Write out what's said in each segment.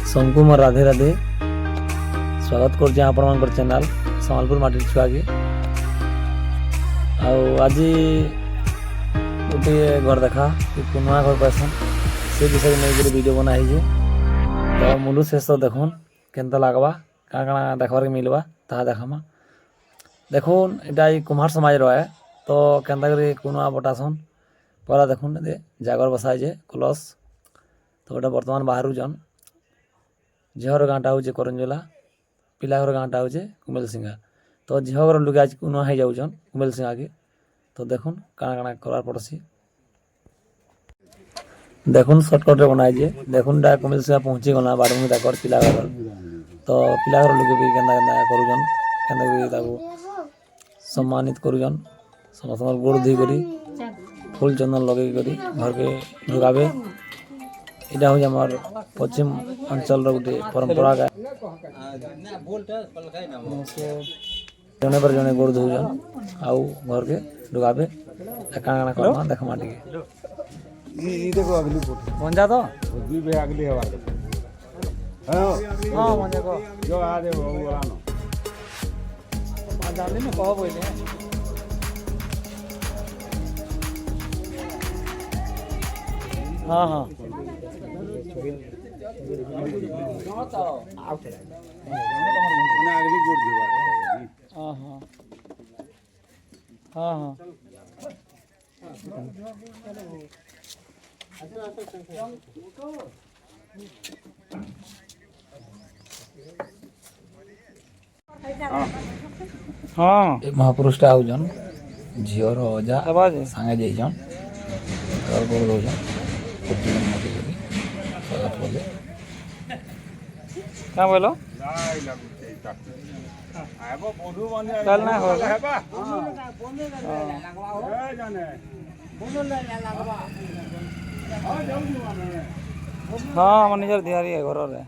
संकुम राधे राधे स्वागत कर आपण चैनल संबलपुर माटी छुआ के आज गोटे घर देखा कुनुआ घर पैसन से विषय नहीं वीडियो बनाई तो मुलु शेष देखुन केनता लगवा क्या देखबार के मिलवा ता देखामा देखुन इटा कुम्हार समाज रहा तो केनता करी कुनुआ बटासन पहला देखुन जागर बसाई कलश तो गोटे बर्तमान बाहर जन झीवर गाँटा हूँ करंजला पिला घर गाँटा हूँ कुमेल सिंगा तो झीव घर लुके आज कुनुआ हो जाऊन कुमेल सिंगा के तो देखुन काଣା काଣା करार पड़सी देखुन सर्टकट बनाई देखुन डा कुमेल सिंगा पहुँची गला बारमुई ताकर पिला घर तो पिला घर लुके भी केन्दा केन्दा करूजन केन्दा भी ताको सम्मानित करूजन समस्त गोड़ धोई करी फूल चंदन लगे करी घर के ढुकावे इटा हूँ हमार पश्चिम अंचल गोटे परंपरा का जने पर जने गोड़ धोजन आउ घर के ढुकावे काଣା करमा देखमा टिके ई देखो अगली फोटो मंजा तो दुई बे अगली हवा हां मंजा को जो आ दे वो आनो जाने में कहो बोले हां हां उन्हें अगली गोड़ दीवा हां हां हां हां हाँ महापुरुष टा आउजन झीवर अजा सांगे जाइजन और बोल होजन क्या बोलो चल ना हो हाँ मन निजर दिहारी है घर रे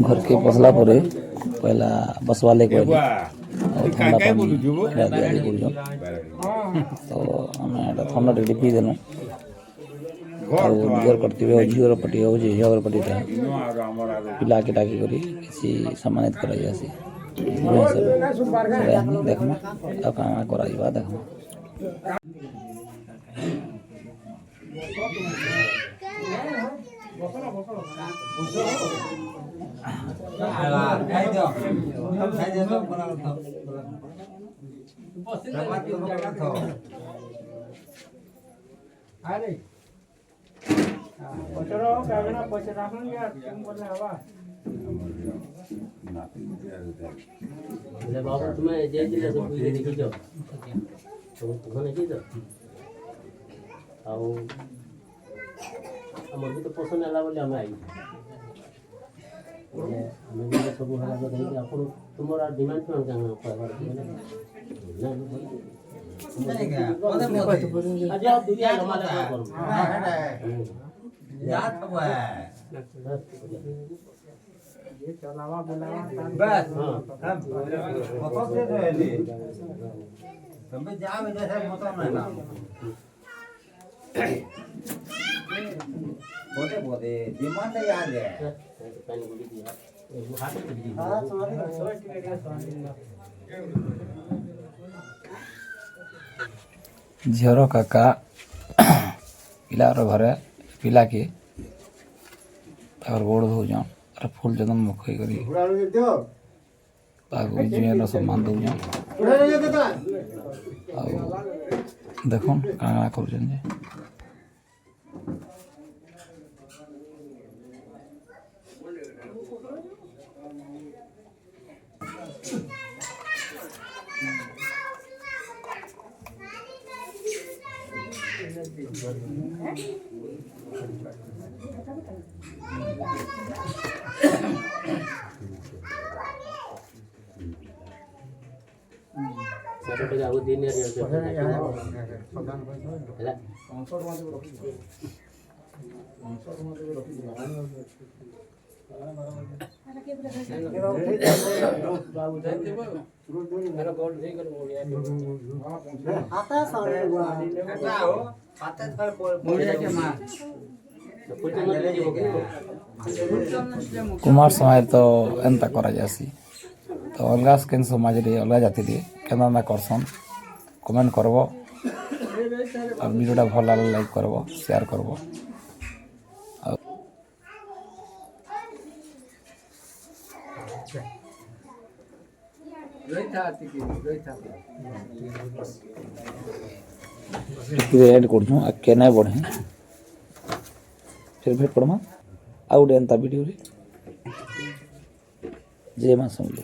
घर के बसला परे पहला बसवाले को तो हमें ठंडा टेडी पी देनु झीवर करती हुए झीवर पट्टी हो झीवर पट्टी पिला के टाकी करी किसी सम्मानित करा जासी देखमा अब काना कराइबा देखमा बाबा तुम्हें जय जिले से पूरी देखी जो तुमने की तो आओ हमर भी तो पसंद आला बोले हम आई हमें भी सब हला को देखि अपन तुम्हारा डिमांड कोन कांगा पावर ना नहीं क्या आज आप दुनिया हमारे करो याद हुआ ये चलावा बुलावा बस हम फोटो दे रहे तुम्हें जाओ जैसे मतलब नहीं ना बोले बोले डिमांड याद है झीवर काका पिला घरे पिला के गोड़ धोजन और फूल चंदन मुखई करी जीवन सम्मान दौजन देखुन काଣା करुछन जे तो जाओ दिन यार आता सारे आता हो आता पर मुड़े के मां कुमार समाज तो एंता करा जासी तो अलग केन समाज रे अलग जाति रे केना करसन कमेंट करबो और वीडियोटा भल लागले लाइक करबो शेयर करबो। ऐड करछू आ केना बढ़े फिर भेट पड़मा आउट एंता वीडियो रे जय मां समले।